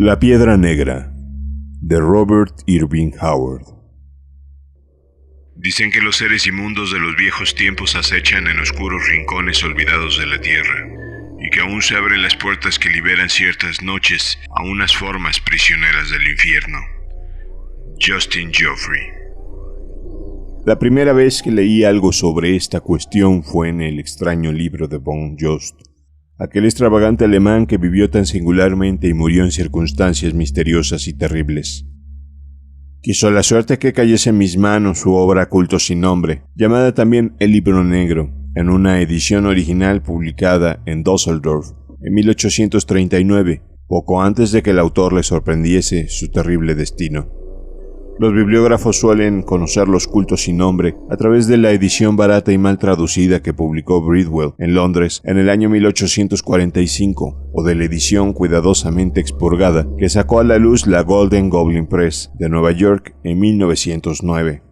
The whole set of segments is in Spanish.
La Piedra Negra, de Robert Irving Howard. Dicen que los seres inmundos de los viejos tiempos acechan en oscuros rincones olvidados de la tierra, y que aún se abren las puertas que liberan ciertas noches a unas formas prisioneras del infierno. Justin Geoffrey. La primera vez que leí algo sobre esta cuestión fue en el extraño libro de von Jost, aquel extravagante alemán que vivió tan singularmente y murió en circunstancias misteriosas y terribles. Quiso la suerte que cayese en mis manos su obra Culto sin nombre, llamada también El Libro Negro, en una edición original publicada en Düsseldorf en 1839, poco antes de que el autor le sorprendiese su terrible destino. Los bibliógrafos suelen conocer los Cultos sin nombre a través de la edición barata y mal traducida que publicó Bridwell en Londres en el año 1845, o de la edición cuidadosamente expurgada que sacó a la luz la Golden Goblin Press de Nueva York en 1909.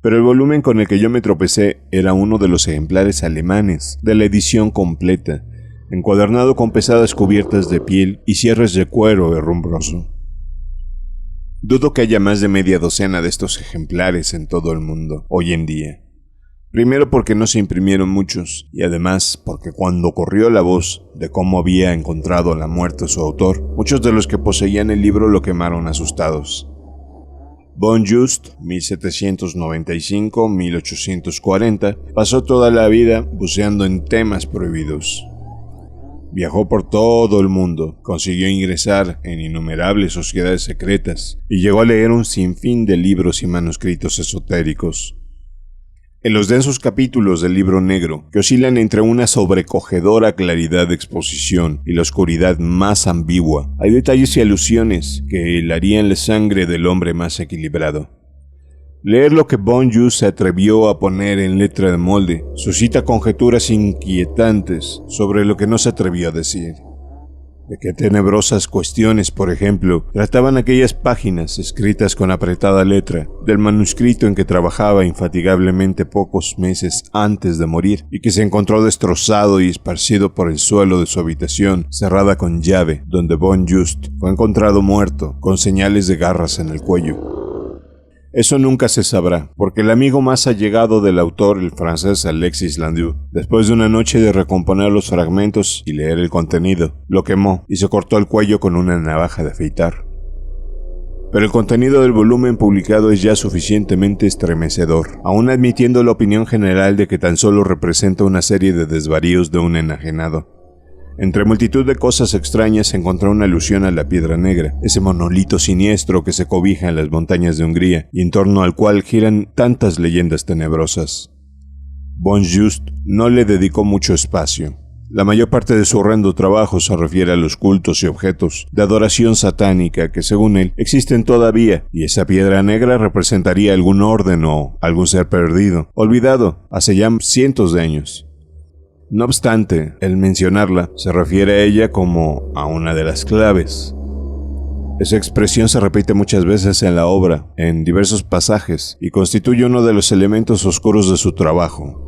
Pero el volumen con el que yo me tropecé era uno de los ejemplares alemanes de la edición completa, encuadernado con pesadas cubiertas de piel y cierres de cuero herrumbroso. Dudo que haya más de media docena de estos ejemplares en todo el mundo hoy en día. Primero porque no se imprimieron muchos, y además porque cuando corrió la voz de cómo había encontrado la muerte su autor, muchos de los que poseían el libro lo quemaron asustados. Von Just, 1795-1840, pasó toda la vida buceando en temas prohibidos. Viajó por todo el mundo, consiguió ingresar en innumerables sociedades secretas y llegó a leer un sinfín de libros y manuscritos esotéricos. En los densos capítulos del Libro Negro, que oscilan entre una sobrecogedora claridad de exposición y la oscuridad más ambigua, hay detalles y alusiones que helarían la sangre del hombre más equilibrado. Leer lo que von Just se atrevió a poner en letra de molde suscita conjeturas inquietantes sobre lo que no se atrevió a decir. De qué tenebrosas cuestiones, por ejemplo, trataban aquellas páginas escritas con apretada letra del manuscrito en que trabajaba infatigablemente pocos meses antes de morir y que se encontró destrozado y esparcido por el suelo de su habitación cerrada con llave, donde von Just fue encontrado muerto con señales de garras en el cuello. Eso nunca se sabrá, porque el amigo más allegado del autor, el francés Alexis Landau, después de una noche de recomponer los fragmentos y leer el contenido, lo quemó y se cortó el cuello con una navaja de afeitar. Pero el contenido del volumen publicado es ya suficientemente estremecedor, aún admitiendo la opinión general de que tan solo representa una serie de desvaríos de un enajenado. Entre multitud de cosas extrañas se encontró una alusión a la Piedra Negra, ese monolito siniestro que se cobija en las montañas de Hungría y en torno al cual giran tantas leyendas tenebrosas. Von Just no le dedicó mucho espacio. La mayor parte de su horrendo trabajo se refiere a los cultos y objetos de adoración satánica que, según él, existen todavía, y esa Piedra Negra representaría algún orden o algún ser perdido, olvidado hace ya cientos de años. No obstante, el mencionarla se refiere a ella como a una de las claves. Esa expresión se repite muchas veces en la obra, en diversos pasajes, y constituye uno de los elementos oscuros de su trabajo.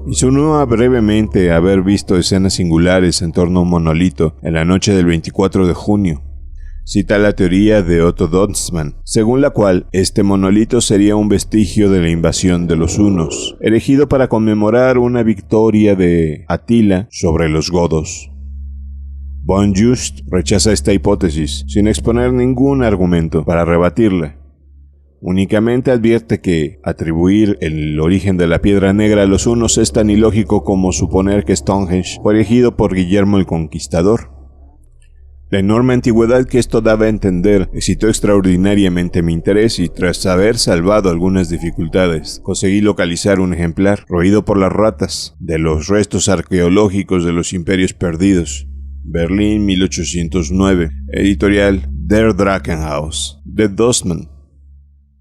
Insinúa brevemente haber visto escenas singulares en torno a un monolito en la noche del 24 de junio. Cita la teoría de Otto Donsmann, según la cual este monolito sería un vestigio de la invasión de los hunos, erigido para conmemorar una victoria de Atila sobre los godos. Von Just rechaza esta hipótesis sin exponer ningún argumento para rebatirla. Únicamente advierte que atribuir el origen de la Piedra Negra a los hunos es tan ilógico como suponer que Stonehenge fue erigido por Guillermo el Conquistador. La enorme antigüedad que esto daba a entender excitó extraordinariamente mi interés y, tras haber salvado algunas dificultades, conseguí localizar un ejemplar, roído por las ratas, de los restos arqueológicos de los imperios perdidos. Berlín, 1809, editorial Der Drachenhaus, de Donsmann.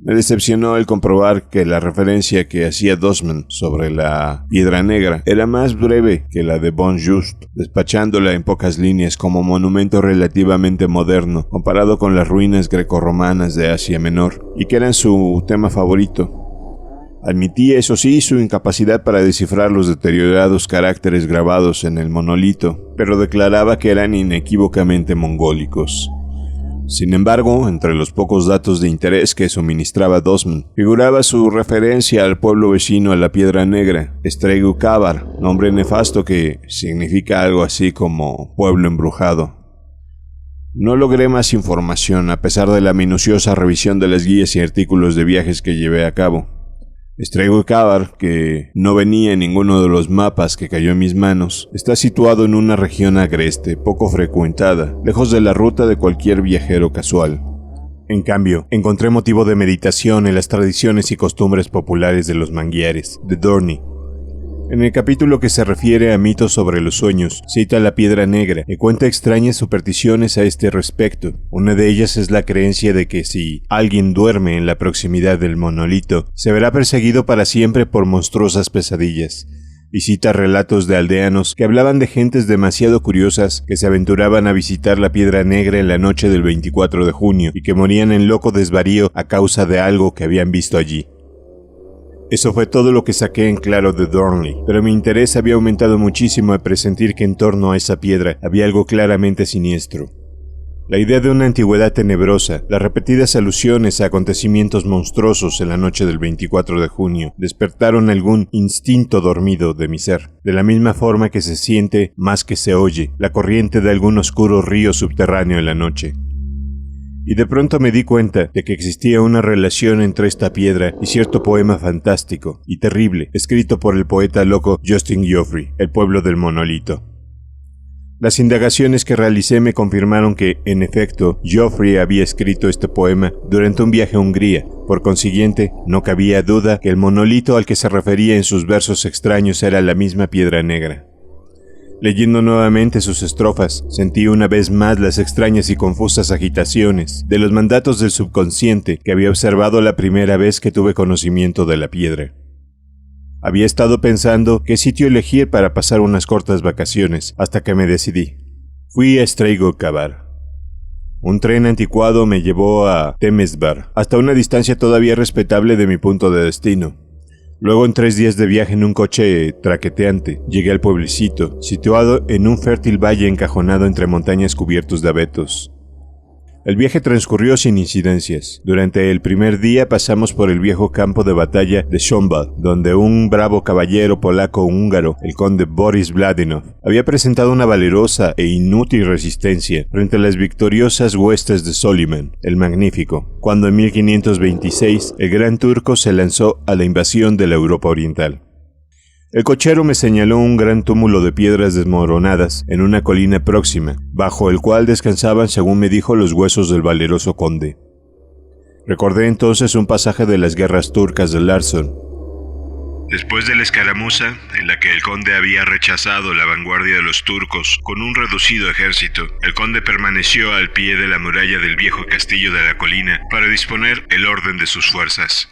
Me decepcionó el comprobar que la referencia que hacía Donsmann sobre la Piedra Negra era más breve que la de von Just, despachándola en pocas líneas como monumento relativamente moderno comparado con las ruinas grecorromanas de Asia Menor, y que eran su tema favorito. Admitía, eso sí, su incapacidad para descifrar los deteriorados caracteres grabados en el monolito, pero declaraba que eran inequívocamente mongólicos. Sin embargo, entre los pocos datos de interés que suministraba Dosman, figuraba su referencia al pueblo vecino a la Piedra Negra, Stregu Cavar, nombre nefasto que significa algo así como pueblo embrujado. No logré más información a pesar de la minuciosa revisión de las guías y artículos de viajes que llevé a cabo. Stregu Cavar, que no venía en ninguno de los mapas que cayó en mis manos, está situado en una región agreste, poco frecuentada, lejos de la ruta de cualquier viajero casual. En cambio, encontré motivo de meditación en las tradiciones y costumbres populares de los manguiares, de Dorney. En el capítulo que se refiere a mitos sobre los sueños, cita la Piedra Negra y cuenta extrañas supersticiones a este respecto. Una de ellas es la creencia de que si alguien duerme en la proximidad del monolito, se verá perseguido para siempre por monstruosas pesadillas. Y cita relatos de aldeanos que hablaban de gentes demasiado curiosas que se aventuraban a visitar la Piedra Negra en la noche del 24 de junio y que morían en loco desvarío a causa de algo que habían visto allí. Eso fue todo lo que saqué en claro de Dorney, pero mi interés había aumentado muchísimo al presentir que en torno a esa piedra había algo claramente siniestro. La idea de una antigüedad tenebrosa, las repetidas alusiones a acontecimientos monstruosos en la noche del 24 de junio, despertaron algún instinto dormido de mi ser, de la misma forma que se siente más que se oye la corriente de algún oscuro río subterráneo en la noche. Y de pronto me di cuenta de que existía una relación entre esta piedra y cierto poema fantástico y terrible, escrito por el poeta loco Justin Geoffrey, El pueblo del monolito. Las indagaciones que realicé me confirmaron que, en efecto, Geoffrey había escrito este poema durante un viaje a Hungría. Por consiguiente, no cabía duda que el monolito al que se refería en sus versos extraños era la misma Piedra Negra. Leyendo nuevamente sus estrofas, sentí una vez más las extrañas y confusas agitaciones de los mandatos del subconsciente que había observado la primera vez que tuve conocimiento de la piedra. Había estado pensando qué sitio elegir para pasar unas cortas vacaciones, hasta que me decidí. Fui a Stregu Cavar. Un tren anticuado me llevó a Temesvar, hasta una distancia todavía respetable de mi punto de destino. Luego, en 3 días de viaje en un coche traqueteante, llegué al pueblecito, situado en un fértil valle encajonado entre montañas cubiertos de abetos. El viaje transcurrió sin incidencias. Durante el primer día pasamos por el viejo campo de batalla de Szombat, donde un bravo caballero polaco-húngaro, el conde Boris Vladinov, había presentado una valerosa e inútil resistencia frente a las victoriosas huestes de Soliman, el Magnífico, cuando en 1526 el Gran Turco se lanzó a la invasión de la Europa Oriental. El cochero me señaló un gran túmulo de piedras desmoronadas en una colina próxima, bajo el cual descansaban, según me dijo, los huesos del valeroso conde. Recordé entonces un pasaje de las guerras turcas de Larsson. Después de la escaramuza, en la que el conde había rechazado la vanguardia de los turcos con un reducido ejército, el conde permaneció al pie de la muralla del viejo castillo de la colina para disponer el orden de sus fuerzas.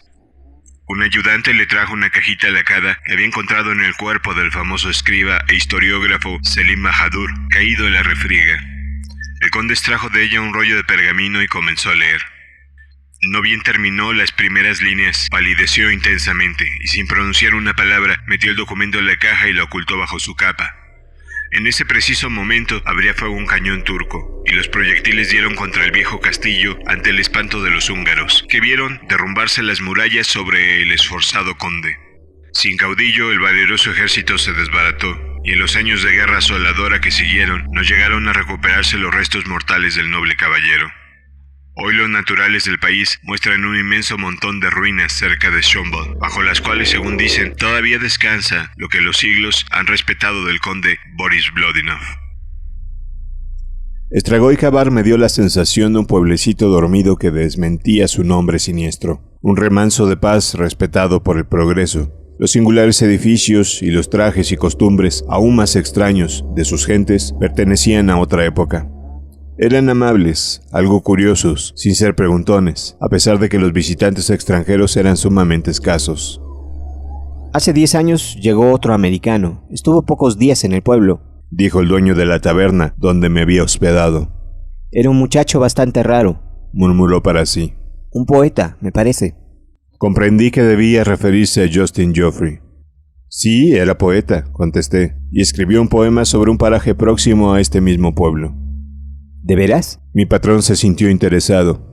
Un ayudante le trajo una cajita lacada que había encontrado en el cuerpo del famoso escriba e historiógrafo Selim Bahadur, caído en la refriega. El conde extrajo de ella un rollo de pergamino y comenzó a leer. No bien terminó las primeras líneas, palideció intensamente y sin pronunciar una palabra metió el documento en la caja y lo ocultó bajo su capa. En ese preciso momento abría fuego un cañón turco, y los proyectiles dieron contra el viejo castillo ante el espanto de los húngaros, que vieron derrumbarse las murallas sobre el esforzado conde. Sin caudillo, el valeroso ejército se desbarató, y en los años de guerra asoladora que siguieron, no llegaron a recuperarse los restos mortales del noble caballero. Hoy los naturales del país muestran un inmenso montón de ruinas cerca de Szombat, bajo las cuales, según dicen, todavía descansa lo que los siglos han respetado del conde Boris Vladinov. Stregu Cavar me dio la sensación de un pueblecito dormido que desmentía su nombre siniestro, un remanso de paz respetado por el progreso. Los singulares edificios y los trajes y costumbres, aún más extraños, de sus gentes pertenecían a otra época. Eran amables, algo curiosos, sin ser preguntones, a pesar de que los visitantes extranjeros eran sumamente escasos. Hace 10 años llegó otro americano. Estuvo pocos días en el pueblo, dijo el dueño de la taberna donde me había hospedado. Era un muchacho bastante raro, murmuró para sí. Un poeta, me parece. Comprendí que debía referirse a Justin Geoffrey. Sí, era poeta, contesté, y escribió un poema sobre un paraje próximo a este mismo pueblo. ¿De veras? Mi patrón se sintió interesado.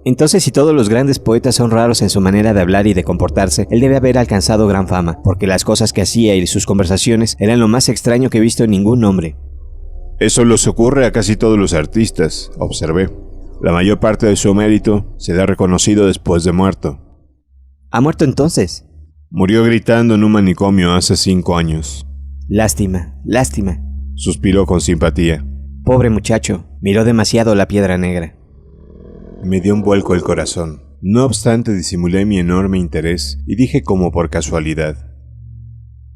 Entonces, si todos los grandes poetas son raros en su manera de hablar y de comportarse, él debe haber alcanzado gran fama, porque las cosas que hacía y sus conversaciones eran lo más extraño que he visto en ningún hombre. Eso les ocurre a casi todos los artistas, observé. La mayor parte de su mérito se da reconocido después de muerto. ¿Ha muerto entonces? Murió gritando en un manicomio hace 5 años. Lástima, lástima. Suspiró con simpatía. Pobre muchacho, miró demasiado la piedra negra. Me dio un vuelco el corazón. No obstante, disimulé mi enorme interés y dije como por casualidad: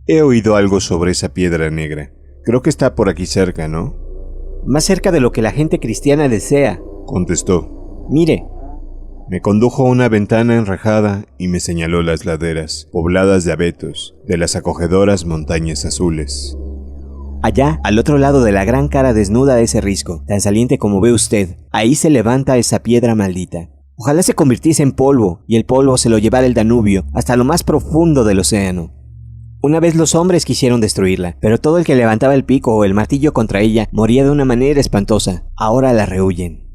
he oído algo sobre esa piedra negra. Creo que está por aquí cerca, ¿no? Más cerca de lo que la gente cristiana desea, contestó. Mire. Me condujo a una ventana enrejada y me señaló las laderas, pobladas de abetos, de las acogedoras montañas azules. Allá, al otro lado de la gran cara desnuda de ese risco, tan saliente como ve usted, ahí se levanta esa piedra maldita. Ojalá se convirtiese en polvo, y el polvo se lo llevara el Danubio hasta lo más profundo del océano. Una vez los hombres quisieron destruirla, pero todo el que levantaba el pico o el martillo contra ella moría de una manera espantosa. Ahora la rehuyen.